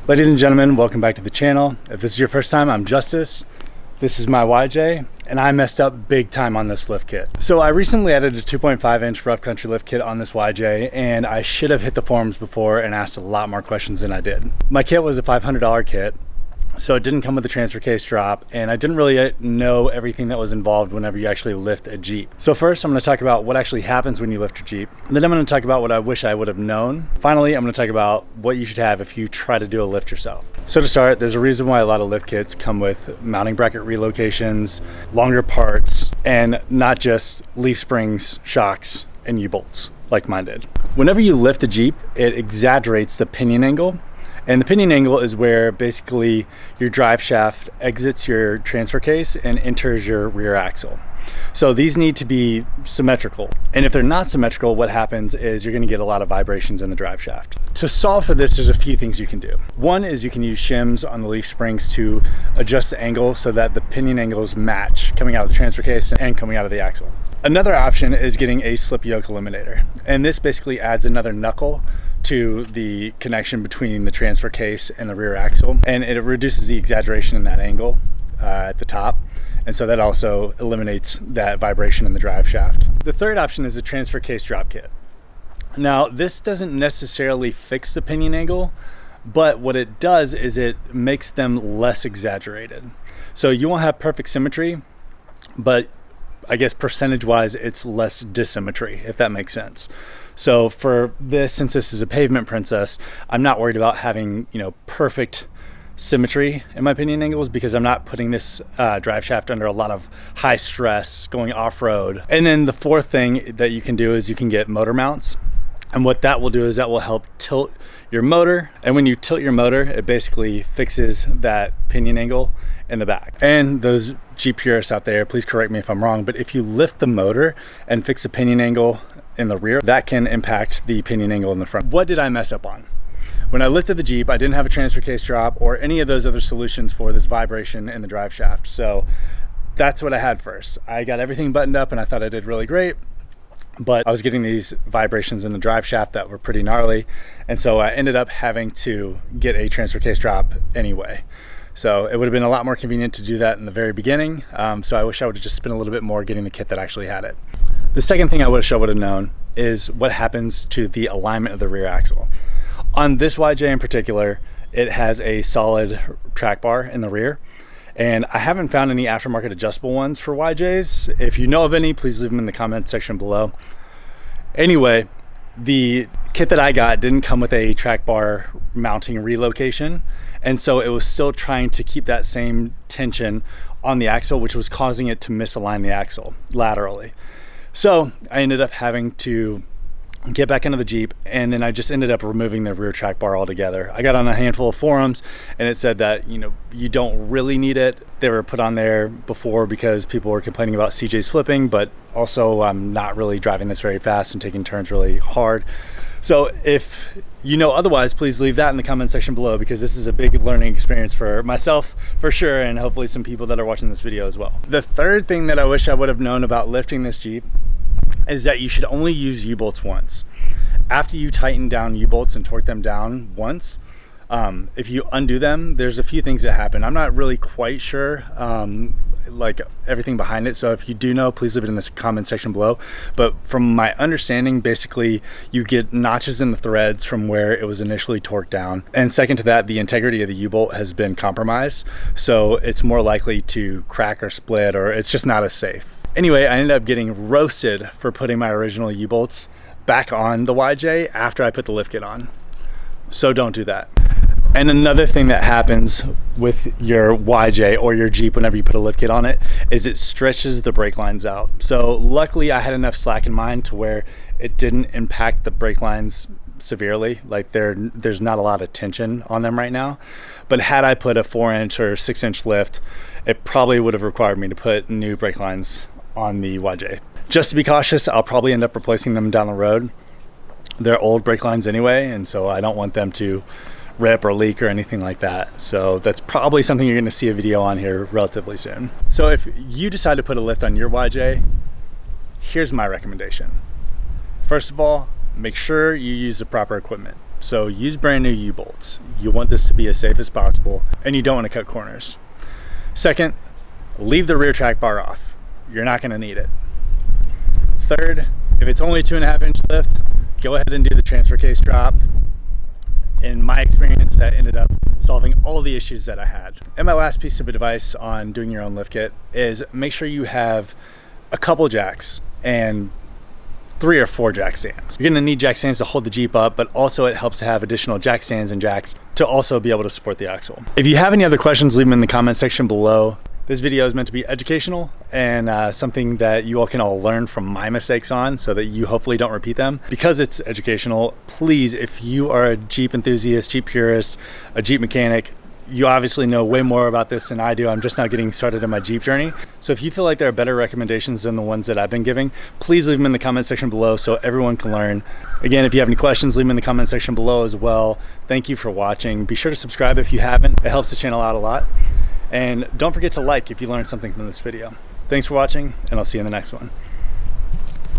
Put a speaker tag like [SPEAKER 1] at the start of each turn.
[SPEAKER 1] Ladies and gentlemen, welcome back to the channel. If this is your first time, I'm Justice. This is my YJ, and I messed up big time on this lift kit. So I recently added a 2.5 inch rough country lift kit on this YJ, and I should have hit the forums before and asked a lot more questions than I did. My kit was a $500 kit, so it didn't come with a transfer case drop, and I didn't really know everything that was involved whenever you actually lift a Jeep. So first, I'm going to talk about what actually happens when you lift your Jeep. Then I'm going to talk about what I wish I would have known. Finally, I'm going to talk about what you should have if you try to do a lift yourself. So to start, there's a reason why a lot of lift kits come with mounting bracket relocations, longer parts, and not just leaf springs, shocks, and U-bolts like mine did. Whenever you lift a Jeep, it exaggerates the pinion angle. And the pinion angle is where basically your drive shaft exits your transfer case and enters your rear axle. So these need to be symmetrical. And if they're not symmetrical, what happens is you're going to get a lot of vibrations in the drive shaft. To solve for this, there's a few things you can do. One is you can use shims on the leaf springs to adjust the angle so that the pinion angles match coming out of the transfer case and coming out of the axle. Another option is getting a slip yoke eliminator. And this basically adds another knuckle to the connection between the transfer case and the rear axle, and it reduces the exaggeration in that angle at the top, and so that also eliminates that vibration in the drive shaft. The third option is a transfer case drop kit. Now this doesn't necessarily fix the pinion angle, but what it does is it makes them less exaggerated. So you won't have perfect symmetry, but I guess percentage wise it's less dissymmetry, if that makes sense. So for this, since this is a pavement princess, I'm not worried about having, perfect symmetry in my pinion angles because I'm not putting this drive shaft under a lot of high stress going off-road. And then the fourth thing that you can do is you can get motor mounts. And what that will do is that will help tilt your motor. And when you tilt your motor, it basically fixes that pinion angle in the back. And those Jeep purists out there, please correct me if I'm wrong, but if you lift the motor and fix the pinion angle in the rear, that can impact the pinion angle in the front. What did I mess up on? When I lifted the Jeep, I didn't have a transfer case drop or any of those other solutions for this vibration in the drive shaft. So that's what I had first. I got everything buttoned up and I thought I did really great, but I was getting these vibrations in the drive shaft that were pretty gnarly. And so I ended up having to get a transfer case drop anyway. So it would have been a lot more convenient to do that in the very beginning. So I wish I would have just spent a little bit more getting the kit that actually had it. The second thing I would have known is what happens to the alignment of the rear axle. On this YJ in particular, it has a solid track bar in the rear, and I haven't found any aftermarket adjustable ones for YJs. If you know of any, please leave them in the comment section below. Anyway, the kit that I got didn't come with a track bar mounting relocation, and so it was still trying to keep that same tension on the axle, which was causing it to misalign the axle laterally. So I ended up having to get back into the Jeep, and then I just ended up removing the rear track bar altogether. I got on a handful of forums and it said that you don't really need it. They were put on there before because people were complaining about CJ's flipping, but also I'm not really driving this very fast and taking turns really hard. So if you know otherwise, please leave that in the comment section below, because this is a big learning experience for myself for sure, and hopefully some people that are watching this video as well. The third thing that I wish I would have known about lifting this Jeep is that you should only use U-bolts once. After you tighten down U-bolts and torque them down once, if you undo them, there's a few things that happen. I'm not really quite sure like everything behind it, so if you do know, please leave it in the comment section below. But from my understanding, basically you get notches in the threads from where it was initially torqued down, and second to that, the integrity of the U-bolt has been compromised, so it's more likely to crack or split, or it's just not as safe. Anyway, I ended up getting roasted for putting my original U-bolts back on the YJ after I put the lift kit on, so don't do that. And another thing that happens with your YJ or your Jeep whenever you put a lift kit on it is it stretches the brake lines out. So luckily I had enough slack in mine to where it didn't impact the brake lines severely. Like there's not a lot of tension on them right now. But had I put a 4-inch or 6-inch lift, it probably would have required me to put new brake lines on the YJ. Just to be cautious, I'll probably end up replacing them down the road. They're old brake lines anyway, and so I don't want them to rip or leak or anything like that. So that's probably something you're going to see a video on here relatively soon. So if you decide to put a lift on your YJ, here's my recommendation. First of all, make sure you use the proper equipment. So use brand new U-bolts. You want this to be as safe as possible, and you don't want to cut corners. Second, leave the rear track bar off. You're not going to need it. Third, if it's only 2.5 inch lift, go ahead and do the transfer case drop. In my experience, that ended up solving all the issues that I had. And my last piece of advice on doing your own lift kit is make sure you have a couple jacks and 3 or 4 jack stands. You're gonna need jack stands to hold the Jeep up, but also it helps to have additional jack stands and jacks to also be able to support the axle. If you have any other questions, leave them in the comment section below. This video is meant to be educational and something that you all can all learn from my mistakes on so that you hopefully don't repeat them. Because it's educational, please, if you are a Jeep enthusiast, Jeep purist, a Jeep mechanic, you obviously know way more about this than I do. I'm just now getting started in my Jeep journey. So if you feel like there are better recommendations than the ones that I've been giving, please leave them in the comment section below so everyone can learn. Again, if you have any questions, leave them in the comment section below as well. Thank you for watching. Be sure to subscribe if you haven't. It helps the channel out a lot. And don't forget to like if you learned something from this video. Thanks for watching, and I'll see you in the next one.